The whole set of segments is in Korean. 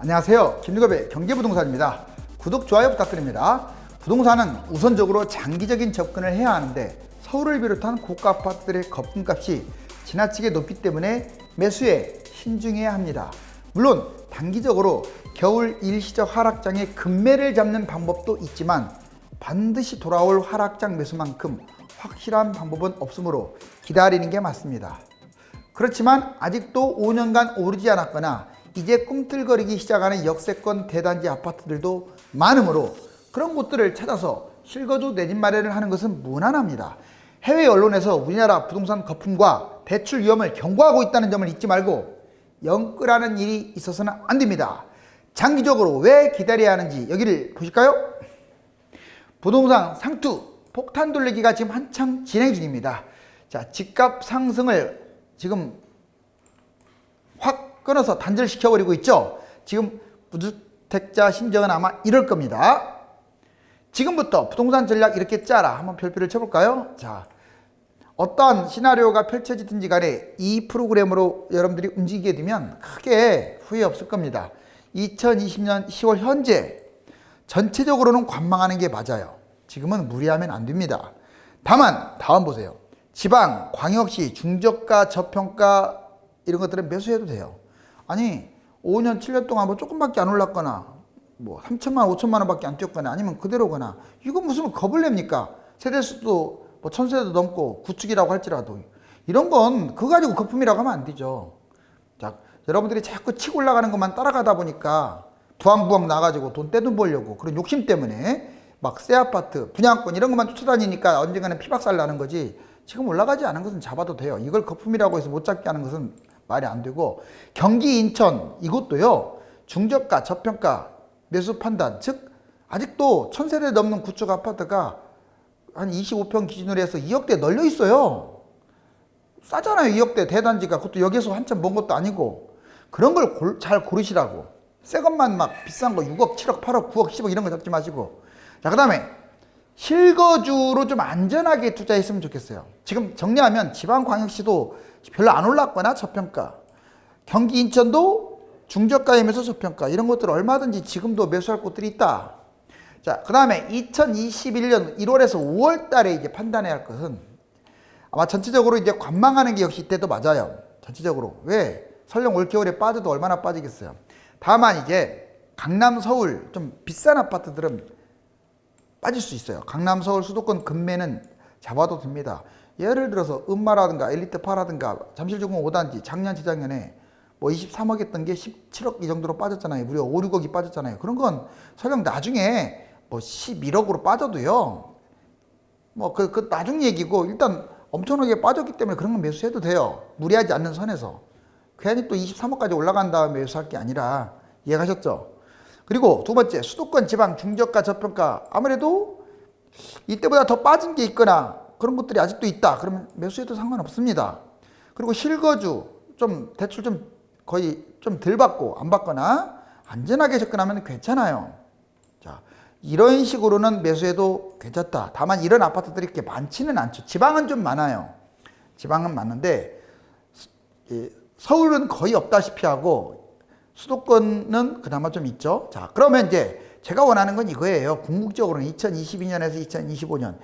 안녕하세요. 김유갑의 경제부동산입니다. 구독, 좋아요 부탁드립니다. 부동산은 우선적으로 장기적인 접근을 해야 하는데 서울을 비롯한 고가 아파트들의 거품값이 지나치게 높기 때문에 매수에 신중해야 합니다. 물론 단기적으로 겨울 일시적 하락장의 급매를 잡는 방법도 있지만 반드시 돌아올 하락장 매수만큼 확실한 방법은 없으므로 기다리는 게 맞습니다. 그렇지만 아직도 5년간 오르지 않았거나 이제 꿈틀거리기 시작하는 역세권 대단지 아파트들도 많으므로 그런 곳들을 찾아서 실거주 내 집 마련을 하는 것은 무난합니다. 해외 언론에서 우리나라 부동산 거품과 대출 위험을 경고하고 있다는 점을 잊지 말고 영끌하는 일이 있어서는 안 됩니다. 장기적으로 왜 기다려야 하는지 여기를 보실까요? 부동산 상투 폭탄 돌리기가 지금 한창 진행 중입니다. 자, 집값 상승을 지금 확 끊어서 단절시켜버리고 있죠. 지금 무주택자 심정은 아마 이럴 겁니다. 지금부터 부동산 전략 이렇게 짜라. 한번 별표를 쳐볼까요? 자, 어떠한 시나리오가 펼쳐지든지 간에 이 프로그램으로 여러분들이 움직이게 되면 크게 후회 없을 겁니다. 2020년 10월 현재 전체적으로는 관망하는 게 맞아요. 지금은 무리하면 안 됩니다. 다만 다음 보세요. 지방, 광역시, 중저가, 저평가 이런 것들은 매수해도 돼요. 아니 5년 7년 동안 뭐 조금밖에 안 올랐거나 뭐 3천만 원 5천만 원밖에 안 뛰었거나 아니면 그대로거나 이거 무슨 겁을 냅니까? 세대수도 뭐 1000세대도 넘고 구축이라고 할지라도 이런 건 그거 가지고 거품이라고 하면 안 되죠. 자, 여러분들이 자꾸 치고 올라가는 것만 따라가다 보니까 부항부항 나가지고 돈 떼돈 벌려고 그런 욕심 때문에 막 새 아파트 분양권 이런 것만 쫓아다니니까 언젠가는 피박살 나는 거지. 지금 올라가지 않은 것은 잡아도 돼요. 이걸 거품이라고 해서 못 잡게 하는 것은 말이 안 되고, 경기 인천 이것도요 중저가 저평가 매수 판단, 즉 아직도 1000세대 넘는 구축 아파트가 한 25평 기준으로 해서 2억대 널려 있어요. 싸잖아요. 2억대 대단지가. 그것도 여기서 한참 먼 것도 아니고. 그런 걸 잘 고르시라고. 새 것만 막 비싼 거 6억 7억 8억 9억 10억 이런 거 잡지 마시고. 자, 그 다음에 실거주로 좀 안전하게 투자했으면 좋겠어요. 지금 정리하면 지방광역시도 별로 안 올랐거나 저평가, 경기 인천도 중저가이면서 저평가, 이런 것들 얼마든지 지금도 매수할 곳들이 있다. 자, 그 다음에 2021년 1월에서 5월 달에 이제 판단해야 할 것은 아마 전체적으로 이제 관망하는 게 역시 이때도 맞아요. 전체적으로. 왜? 설령 올겨울에 빠져도 얼마나 빠지겠어요. 다만 이제 강남, 서울 좀 비싼 아파트들은 빠질 수 있어요. 강남, 서울, 수도권 급매는 잡아도 됩니다. 예를 들어서 음마라든가 엘리트파라든가 잠실주공 5단지 작년 재작년에 뭐 23억 했던 게 17억 이 정도로 빠졌잖아요. 무려 5, 6억이 빠졌잖아요. 그런 건 설령 나중에 뭐 11억으로 빠져도요. 뭐 그 나중 얘기고 일단 엄청나게 빠졌기 때문에 그런 건 매수해도 돼요. 무리하지 않는 선에서. 괜히 또 23억까지 올라간 다음에 매수할 게 아니라. 이해가셨죠? 그리고 두 번째, 수도권 지방 중저가 저평가 아무래도 이때보다 더 빠진 게 있거나 그런 것들이 아직도 있다. 그러면 매수해도 상관없습니다. 그리고 실거주 좀 대출 좀 거의 좀 덜 받고 안 받거나 안전하게 접근하면 괜찮아요. 자, 이런 식으로는 매수해도 괜찮다. 다만 이런 아파트들이 그렇게 많지는 않죠. 지방은 좀 많아요. 지방은 많은데 서울은 거의 없다시피 하고 수도권은 그나마 좀 있죠. 자, 그러면 이제 제가 원하는 건 이거예요. 궁극적으로는 2022년에서 2025년.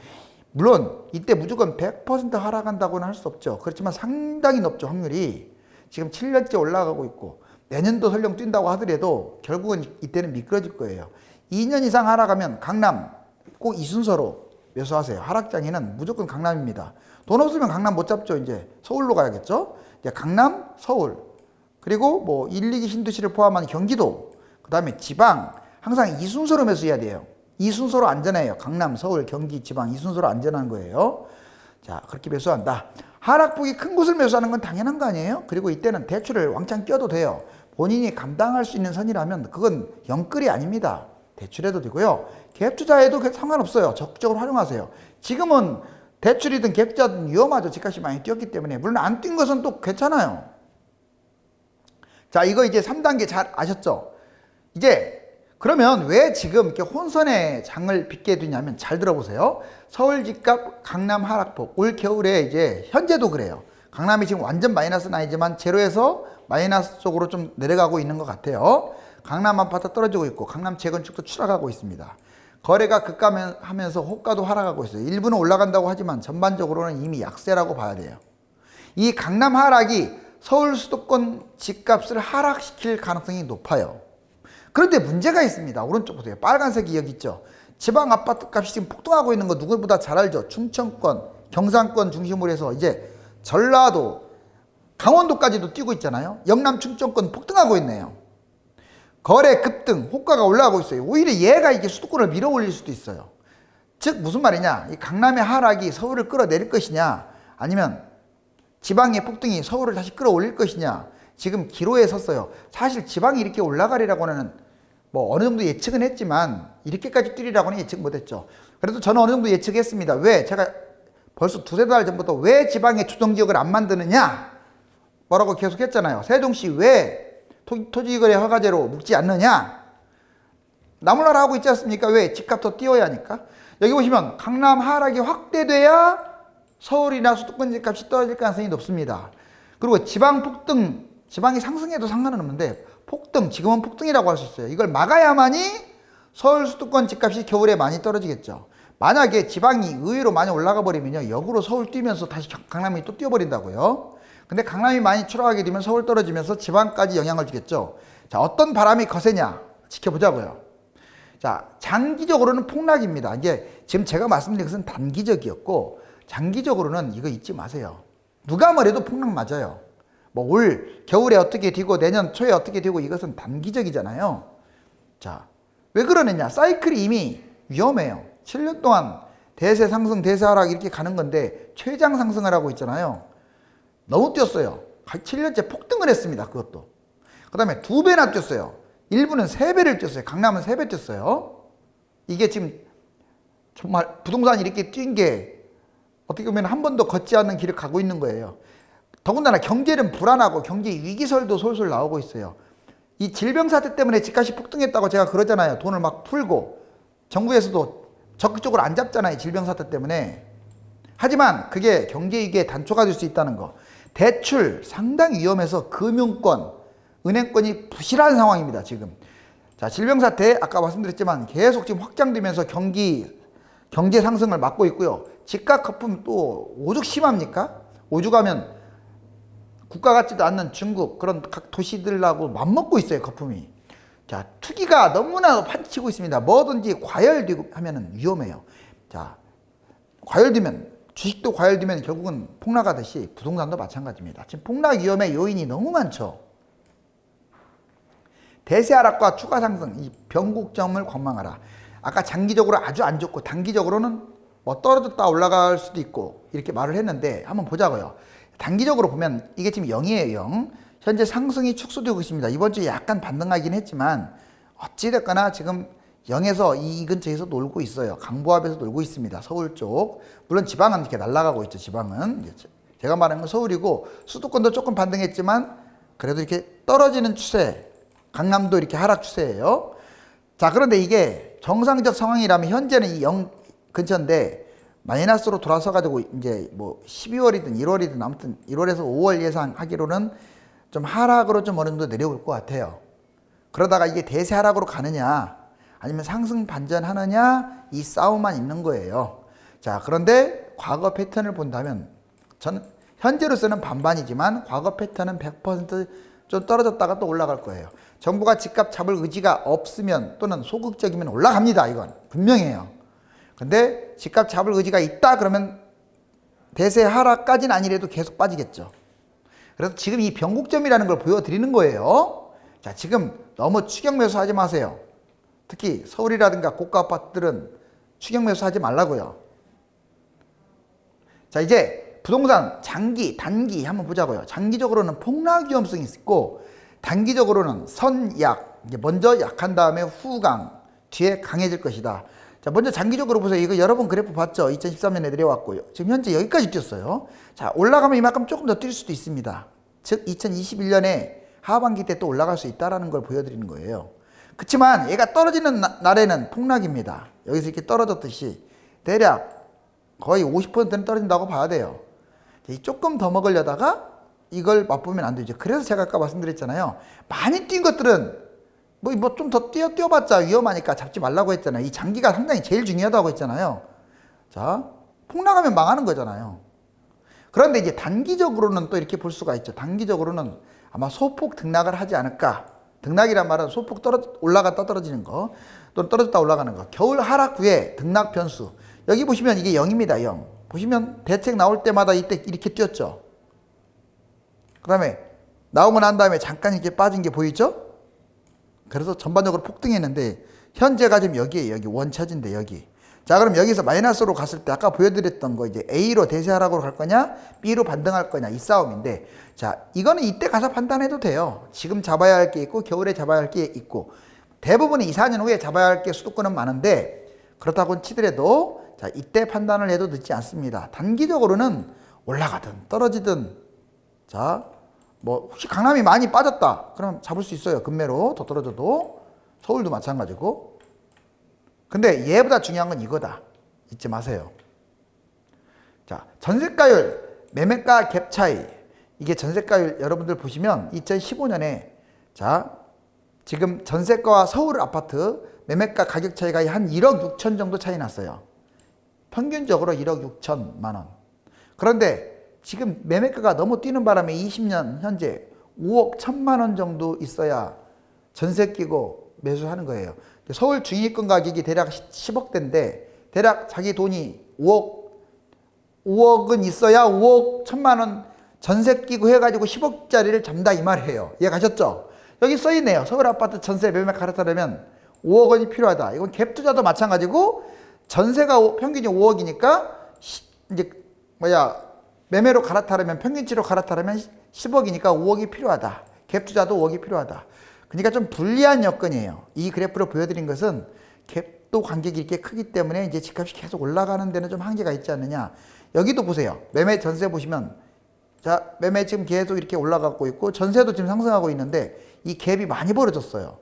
물론 이때 무조건 100% 하락한다고는 할 수 없죠. 그렇지만 상당히 높죠. 확률이. 지금 7년째 올라가고 있고 내년도 설령 뛴다고 하더라도 결국은 이때는 미끄러질 거예요. 2년 이상 하락하면 강남 꼭 이 순서로 매수하세요. 하락장에는 무조건 강남입니다. 돈 없으면 강남 못 잡죠. 이제 서울로 가야겠죠. 이제 강남, 서울, 그리고 뭐 1, 2기 신도시를 포함한 경기도, 그 다음에 지방, 항상 이 순서로 매수해야 돼요. 이 순서로 안전해요. 강남, 서울, 경기, 지방 이 순서로 안전한 거예요. 자, 그렇게 매수한다. 하락폭이 큰 곳을 매수하는 건 당연한 거 아니에요? 그리고 이때는 대출을 왕창 껴도 돼요. 본인이 감당할 수 있는 선이라면 그건 영끌이 아닙니다. 대출해도 되고요. 갭 투자해도 상관없어요. 적극적으로 활용하세요. 지금은 대출이든 갭 투자든 위험하죠. 집값이 많이 뛰었기 때문에. 물론 안 뛴 것은 또 괜찮아요. 자, 이거 이제 3단계 잘 아셨죠? 이제 그러면 왜 지금 이렇게 혼선의 장을 빚게 되냐면 잘 들어보세요. 서울 집값 강남 하락폭 올 겨울에 이제 현재도 그래요. 강남이 지금 완전 마이너스는 아니지만 제로에서 마이너스 쪽으로 좀 내려가고 있는 것 같아요. 강남 아파트 떨어지고 있고 강남 재건축도 추락하고 있습니다. 거래가 급감하면서 호가도 하락하고 있어요. 일부는 올라간다고 하지만 전반적으로는 이미 약세라고 봐야 돼요. 이 강남 하락이 서울 수도권 집값을 하락시킬 가능성이 높아요. 그런데 문제가 있습니다. 오른쪽 보세요. 빨간색이 여기 있죠. 지방 아파트 값이 지금 폭등하고 있는 거 누구보다 잘 알죠. 충청권, 경상권 중심으로 해서 이제 전라도, 강원도까지도 뛰고 있잖아요. 영남 충청권 폭등하고 있네요. 거래 급등, 호가가 올라가고 있어요. 오히려 얘가 이게 수도권을 밀어 올릴 수도 있어요. 즉 무슨 말이냐, 이 강남의 하락이 서울을 끌어내릴 것이냐, 아니면 지방의 폭등이 서울을 다시 끌어올릴 것이냐. 지금 기로에 섰어요. 사실 지방이 이렇게 올라가리라고는 뭐 어느 정도 예측은 했지만 이렇게까지 뛰리라고는 예측 못했죠. 그래도 저는 어느 정도 예측했습니다. 왜? 제가 벌써 두세 달 전부터 왜 지방의 조정지역을 안 만드느냐 뭐라고 계속 했잖아요. 세종시 왜 토지거래 허가제로 묶지 않느냐. 나몰라라 하고 있지 않습니까? 왜? 집값 더 띄워야 하니까. 여기 보시면 강남 하락이 확대돼야 서울이나 수도권 집값이 떨어질 가능성이 높습니다. 그리고 지방 폭등, 지방이 상승해도 상관은 없는데 폭등, 지금은 폭등이라고 할 수 있어요. 이걸 막아야만이 서울 수도권 집값이 겨울에 많이 떨어지겠죠. 만약에 지방이 의외로 많이 올라가 버리면요, 역으로 서울 뛰면서 다시 강남이 또 뛰어버린다고요. 근데 강남이 많이 추락하게 되면 서울 떨어지면서 지방까지 영향을 주겠죠. 자, 어떤 바람이 거세냐 지켜보자고요. 자, 장기적으로는 폭락입니다. 이게 지금 제가 말씀드린 것은 단기적이었고, 장기적으로는 이거 잊지 마세요. 누가 뭐래도 폭락 맞아요. 뭐 올 겨울에 어떻게 되고 내년 초에 어떻게 되고 이것은 단기적이잖아요. 자, 왜 그러느냐? 사이클이 이미 위험해요. 7년 동안 대세 상승, 대세 하락 이렇게 가는 건데 최장 상승을 하고 있잖아요. 너무 뛰었어요. 7년째 폭등을 했습니다. 그것도. 그 다음에 2배나 뛰었어요. 일부는 3배를 뛰었어요. 강남은 3배 뛰었어요. 이게 지금 정말 부동산이 이렇게 뛴 게 어떻게 보면 한 번도 걷지 않는 길을 가고 있는 거예요. 더군다나 경제는 불안하고 경제 위기설도 솔솔 나오고 있어요. 이 질병 사태 때문에 집값이 폭등했다고 제가 그러잖아요. 돈을 막 풀고 정부에서도 적극적으로 안 잡잖아요. 질병 사태 때문에. 하지만 그게 경제 위기의 단초가 될 수 있다는 거. 대출 상당히 위험해서 금융권, 은행권이 부실한 상황입니다. 지금. 자, 질병 사태 아까 말씀드렸지만 계속 지금 확장되면서 경제 상승을 막고 있고요. 집값 거품 또 오죽 심합니까? 오죽하면 국가 같지도 않는 중국 그런 각 도시들하고 맞먹고 있어요. 거품이. 자, 투기가 너무나 판치고 있습니다. 뭐든지 과열되고 하면은 위험해요. 자, 과열되면 주식도 과열되면 결국은 폭락하듯이 부동산도 마찬가지입니다. 지금 폭락 위험의 요인이 너무 많죠. 대세 하락과 추가 상승, 이 변곡점을 관망하라. 아까 장기적으로 아주 안 좋고 단기적으로는 뭐 떨어졌다 올라갈 수도 있고 이렇게 말을 했는데 한번 보자고요. 단기적으로 보면 이게 지금 0이에요. 0. 현재 상승이 축소되고 있습니다. 이번 주에 약간 반등하긴 했지만 어찌됐거나 지금 0에서 이 근처에서 놀고 있어요. 강부합에서 놀고 있습니다. 서울 쪽. 물론 지방은 이렇게 날아가고 있죠. 지방은. 제가 말하는 건 서울이고 수도권도 조금 반등했지만 그래도 이렇게 떨어지는 추세. 강남도 이렇게 하락 추세예요. 자, 그런데 이게 정상적 상황이라면 현재는 이 0 근처인데 마이너스로 돌아서 가지고 이제 뭐 12월이든 1월이든 아무튼 1월에서 5월 예상하기로는 좀 하락으로 좀 어느 정도 내려올 것 같아요. 그러다가 이게 대세 하락으로 가느냐 아니면 상승 반전하느냐 이 싸움만 있는 거예요. 자, 그런데 과거 패턴을 본다면 저는 현재로서는 반반이지만 과거 패턴은 100% 떨어졌다가 또 올라갈 거예요. 정부가 집값 잡을 의지가 없으면 또는 소극적이면 올라갑니다. 이건 분명해요. 근데 집값 잡을 의지가 있다 그러면 대세 하락까지는 아니래도 계속 빠지겠죠. 그래서 지금 이 변곡점이라는 걸 보여드리는 거예요. 자, 지금 너무 추격 매수하지 마세요. 특히 서울이라든가 고가 아파트들은 추격 매수하지 말라고요. 자, 이제 부동산 장기, 단기 한번 보자고요. 장기적으로는 폭락 위험성이 있고 단기적으로는 선약, 이제 먼저 약한 다음에 후강, 뒤에 강해질 것이다. 자, 먼저 장기적으로 보세요. 이거 여러 번 그래프 봤죠? 2013년에 내려왔고요. 지금 현재 여기까지 뛰었어요. 자, 올라가면 이만큼 조금 더 뛸 수도 있습니다. 즉 2021년에 하반기 때 또 올라갈 수 있다는 걸 보여드리는 거예요. 그렇지만 얘가 떨어지는 날에는 폭락입니다. 여기서 이렇게 떨어졌듯이 대략 거의 50%는 떨어진다고 봐야 돼요. 조금 더 먹으려다가 이걸 맛보면 안 되죠. 그래서 제가 아까 말씀드렸잖아요. 많이 뛴 것들은 뭐 좀 더 뛰어봤자 위험하니까 잡지 말라고 했잖아요. 이 장기가 상당히 제일 중요하다고 했잖아요. 자, 폭락하면 망하는 거잖아요. 그런데 이제 단기적으로는 또 이렇게 볼 수가 있죠. 단기적으로는 아마 소폭 등락을 하지 않을까. 등락이란 말은 소폭 올라갔다 떨어지는 거, 또는 떨어졌다 올라가는 거. 겨울 하락 후에 등락 변수. 여기 보시면 이게 0입니다. 0. 보시면 대책 나올 때마다 이때 이렇게 뛰었죠. 그 다음에 나오고 난 다음에 잠깐 이렇게 빠진 게 보이죠? 그래서 전반적으로 폭등했는데 현재가 지금 여기에요. 여기 원차지인데 여기. 자, 그럼 여기서 마이너스로 갔을 때 아까 보여드렸던 거 이제 A로 대세하락으로 갈 거냐 B로 반등할 거냐 이 싸움인데, 자, 이거는 이때 가서 판단해도 돼요. 지금 잡아야 할 게 있고 겨울에 잡아야 할 게 있고 대부분 2, 4년 후에 잡아야 할 게 수도권은 많은데, 그렇다고 치더라도 자, 이때 판단을 해도 늦지 않습니다. 단기적으로는 올라가든 떨어지든, 자, 뭐 혹시 강남이 많이 빠졌다 그러면 잡을 수 있어요. 금매로 더 떨어져도. 서울도 마찬가지고. 근데 얘보다 중요한 건 이거다. 잊지 마세요. 자, 전세가율, 매매가 갭 차이. 이게 전세가율 여러분들 보시면 2015년에 자, 지금 전세가와 서울 아파트 매매가 가격 차이가 한 1억 6천 정도 차이 났어요. 평균적으로 1억 6천만 원. 그런데 지금 매매가가 너무 뛰는 바람에 20년 현재 5억 1천만 원 정도 있어야 전세 끼고 매수하는 거예요. 서울 중위권 가격이 대략 10억대인데 대략 자기 돈이 5억은 있어야 5억 1천만 원 전세 끼고 해가지고 10억짜리를 잡는다 이 말이에요. 이해 가셨죠? 여기 써있네요. 서울 아파트 전세 매매 갈아타려면 5억 원이 필요하다. 이건 갭 투자도 마찬가지고 전세가 평균이 5억이니까 이제 매매로 갈아타려면 평균치로 갈아타려면 10억이니까 5억이 필요하다. 갭 투자도 5억이 필요하다. 그러니까 좀 불리한 여건이에요. 이 그래프로 보여드린 것은 갭도 간격이 이렇게 크기 때문에 이제 집값이 계속 올라가는 데는 좀 한계가 있지 않느냐. 여기도 보세요. 매매 전세 보시면 자, 매매 지금 계속 이렇게 올라가고 있고 전세도 지금 상승하고 있는데 이 갭이 많이 벌어졌어요.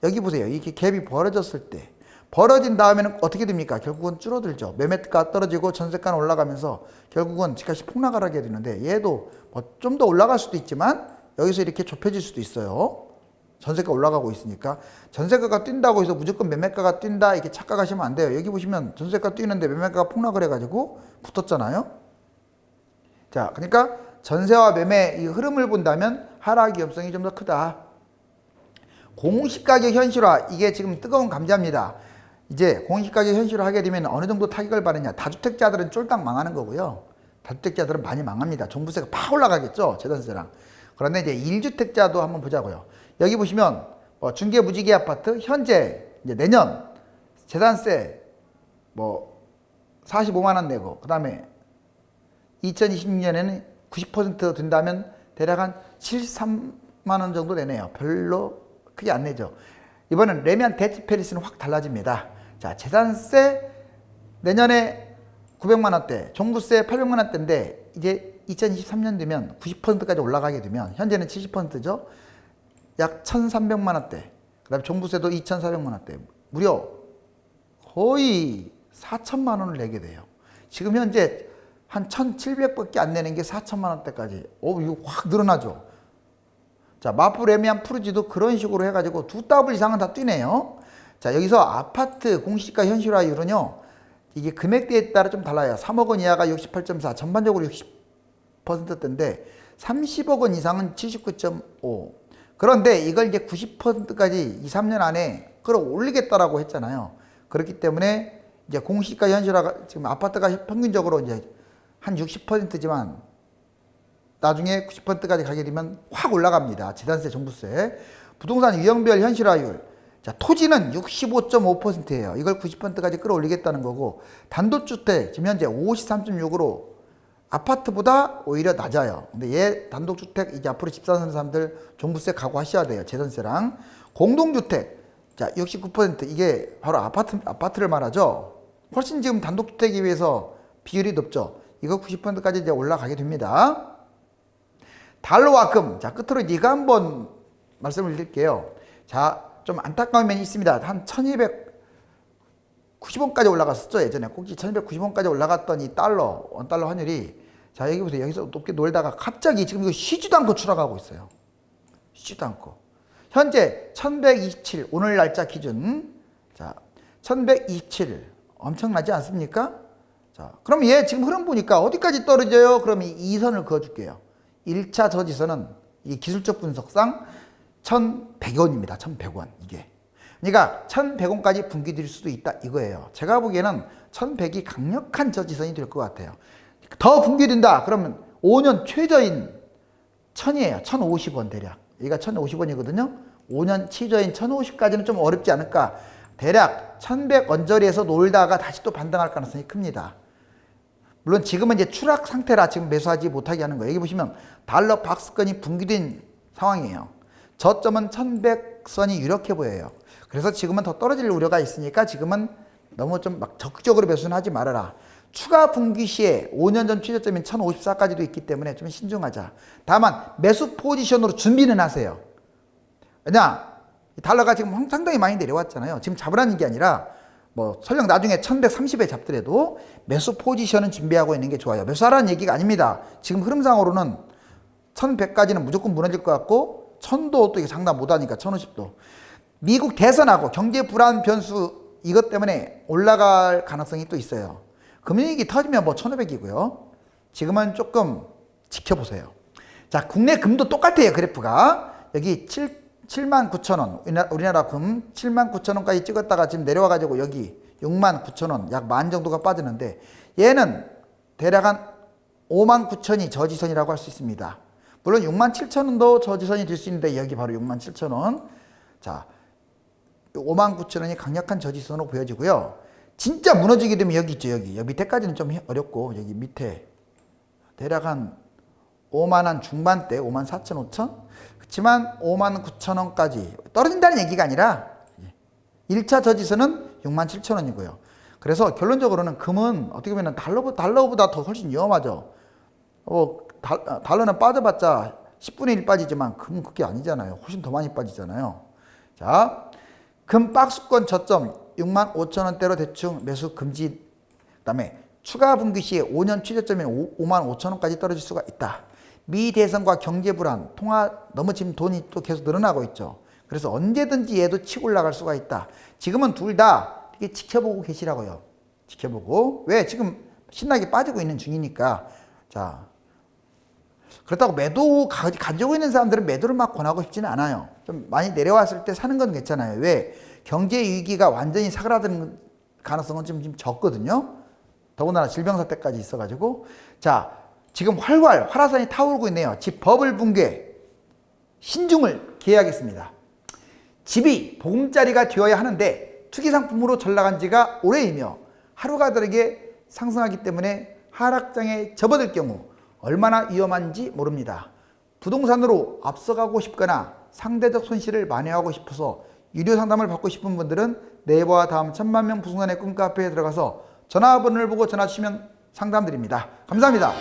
여기 보세요. 이렇게 갭이 벌어졌을 때 벌어진 다음에는 어떻게 됩니까? 결국은 줄어들죠. 매매가 떨어지고 전세가는 올라가면서 결국은 집값이 폭락을 하게 되는데, 얘도 뭐 좀 더 올라갈 수도 있지만 여기서 이렇게 좁혀질 수도 있어요. 전세가 올라가고 있으니까. 전세가가 뛴다고 해서 무조건 매매가가 뛴다 이렇게 착각하시면 안 돼요. 여기 보시면 전세가 뛰는데 매매가가 폭락을 해가지고 붙었잖아요. 자, 그러니까 전세와 매매 이 흐름을 본다면 하락 위험성이 좀 더 크다. 공시가격 현실화, 이게 지금 뜨거운 감자입니다. 이제 공시가격 현실화 하게 되면 어느 정도 타격을 받느냐. 다주택자들은 쫄딱 망하는 거고요. 다주택자들은 많이 망합니다. 종부세가 팍 올라가겠죠. 재산세랑. 그런데 이제 1주택자도 한번 보자고요. 여기 보시면 중개 무지개 아파트 현재 이제 내년 재산세 45만 원 내고, 그 다음에 2026년에는 90% 된다면 대략 한 73만 원 정도 내네요. 별로 크게 안 내죠. 이번엔 레미안 대치페리스는 확 달라집니다. 자, 재산세 내년에 900만 원대, 종부세 800만 원대인데 이제 2023년 되면 90%까지 올라가게 되면, 현재는 70%죠. 약 1,300만 원대. 그 다음에 종부세도 2,400만 원대. 무려 거의 4천만 원을 내게 돼요. 지금 현재 한 1,700밖에 안 내는 게 4천만 원대까지. 이거 확 늘어나죠. 자, 마포 레미안 푸르지도 그런 식으로 해가지고 2더블 이상은 다 뛰네요. 자, 여기서 아파트 공시가 현실화율은요, 이게 금액대에 따라 좀 달라요. 3억 원 이하가 68.4, 전반적으로 60%대인데 30억 원 이상은 79.5. 그런데 이걸 이제 90%까지 2, 3년 안에 끌어올리겠다라고 했잖아요. 그렇기 때문에 이제 공시가 현실화가, 지금 아파트가 평균적으로 이제 한 60%지만 나중에 90%까지 가게 되면 확 올라갑니다. 재산세, 종부세. 부동산 유형별 현실화율. 자, 토지는 65.5%예요. 이걸 90%까지 끌어올리겠다는 거고, 단독주택 지금 현재 53.6으로 아파트보다 오히려 낮아요. 근데 얘 단독주택 이제 앞으로 집 사는 사람들 종부세 각오하셔야 돼요. 재산세랑. 공동주택. 자, 69%. 이게 바로 아파트를 말하죠. 훨씬 지금 단독주택에 비해서 비율이 높죠. 이거 90%까지 이제 올라가게 됩니다. 달러와 금. 자, 끝으로 이거 한번 말씀을 드릴게요. 자, 좀 안타까운 면이 있습니다. 한 1290원까지 올라갔었죠. 예전에 꼭지 1290원까지 올라갔던 이 원달러 환율이, 자, 여기 보세요. 여기서 높게 놀다가 갑자기 지금 이거 쉬지도 않고 추락하고 있어요. 쉬지도 않고. 현재 1127 오늘 날짜 기준. 자, 1127 엄청나지 않습니까? 자, 그럼 얘 지금 흐름 보니까 어디까지 떨어져요? 그럼 이 선을 그어줄게요. 1차 저지선은 이 기술적 분석상 1100원입니다. 1100원 이게. 그러니까 1100원까지 붕괴될 수도 있다 이거예요. 제가 보기에는 1100이 강력한 저지선이 될 것 같아요. 더 붕괴된다 그러면 5년 최저인 1000이에요. 1050원 대략. 여기가 1050원이거든요. 5년 최저인 1050까지는 좀 어렵지 않을까. 대략 1100 언저리에서 놀다가 다시 또 반등할 가능성이 큽니다. 물론 지금은 이제 추락 상태라 지금 매수하지 못하게 하는 거예요. 여기 보시면 달러 박스권이 붕괴된 상황이에요. 저점은 1100선이 유력해 보여요. 그래서 지금은 더 떨어질 우려가 있으니까 지금은 너무 좀 막 적극적으로 매수는 하지 말아라. 추가 붕괴 시에 5년 전 최저점인 1054까지도 있기 때문에 좀 신중하자. 다만 매수 포지션으로 준비는 하세요. 왜냐? 달러가 지금 상당히 많이 내려왔잖아요. 지금 잡으라는 게 아니라 뭐 설령 나중에 1130에 잡더라도 매수 포지션은 준비하고 있는 게 좋아요. 매수하라는 얘기가 아닙니다. 지금 흐름상으로는 1100까지는 무조건 무너질 것 같고 1000도 또 이게 장담 못하니까 1050도. 미국 대선하고 경제 불안 변수 이것 때문에 올라갈 가능성이 또 있어요. 금융위기 터지면 뭐 1500이고요. 지금은 조금 지켜보세요. 자, 국내 금도 똑같아요. 그래프가. 여기 79,000원. 우리나라 금 79,000원까지 찍었다가 지금 내려와가지고 여기 69,000원. 약 만 정도가 빠지는데 얘는 대략 한 59,000이 저지선이라고 할 수 있습니다. 물론 67,000원도 저지선이 될 수 있는데 여기 바로 67,000원. 자, 59,000원이 강력한 저지선으로 보여지고요. 진짜 무너지게 되면 여기 있죠. 여기 밑에까지는 좀 어렵고 여기 밑에 대략 한 5만원 중반대 54,000, 5,000? 그렇지만 59,000원까지 떨어진다는 얘기가 아니라 1차 저지선은 67,000원이고요. 그래서 결론적으로는 금은 어떻게 보면 달러보다 더 훨씬 위험하죠. 달러는 빠져봤자 10분의 1 빠지지만 금은 그게 아니잖아요. 훨씬 더 많이 빠지잖아요. 자, 금 박스권 저점 65,000원대로 대충 매수 금지. 그 다음에 추가 붕괴 시에 5년 최저점인 55,000원까지 떨어질 수가 있다. 미 대선과 경제 불안, 통화 너무 지금 돈이 또 계속 늘어나고 있죠. 그래서 언제든지 얘도 치고 올라갈 수가 있다. 지금은 둘 다 이게 지켜보고 계시라고요. 지켜보고. 왜? 지금 신나게 빠지고 있는 중이니까. 자, 그렇다고 매도 가지고 있는 사람들은 매도를 막 권하고 싶지는 않아요. 좀 많이 내려왔을 때 사는 건 괜찮아요. 왜? 경제 위기가 완전히 사그라드는 가능성은 지금 적거든요. 더군다나 질병 사태까지 있어가지고. 자, 지금 활화산이 타오르고 있네요. 집 버블 붕괴. 신중을 기해야겠습니다. 집이 보금자리가 되어야 하는데 투기 상품으로 전락한 지가 오래이며 하루가 다르게 상승하기 때문에 하락장에 접어들 경우 얼마나 위험한지 모릅니다. 부동산으로 앞서가고 싶거나 상대적 손실을 만회하고 싶어서 유료 상담을 받고 싶은 분들은 네이버와 다음 1000만명 부동산의 꿈카페에 들어가서 전화번호를 보고 전화 주시면 상담드립니다. 감사합니다.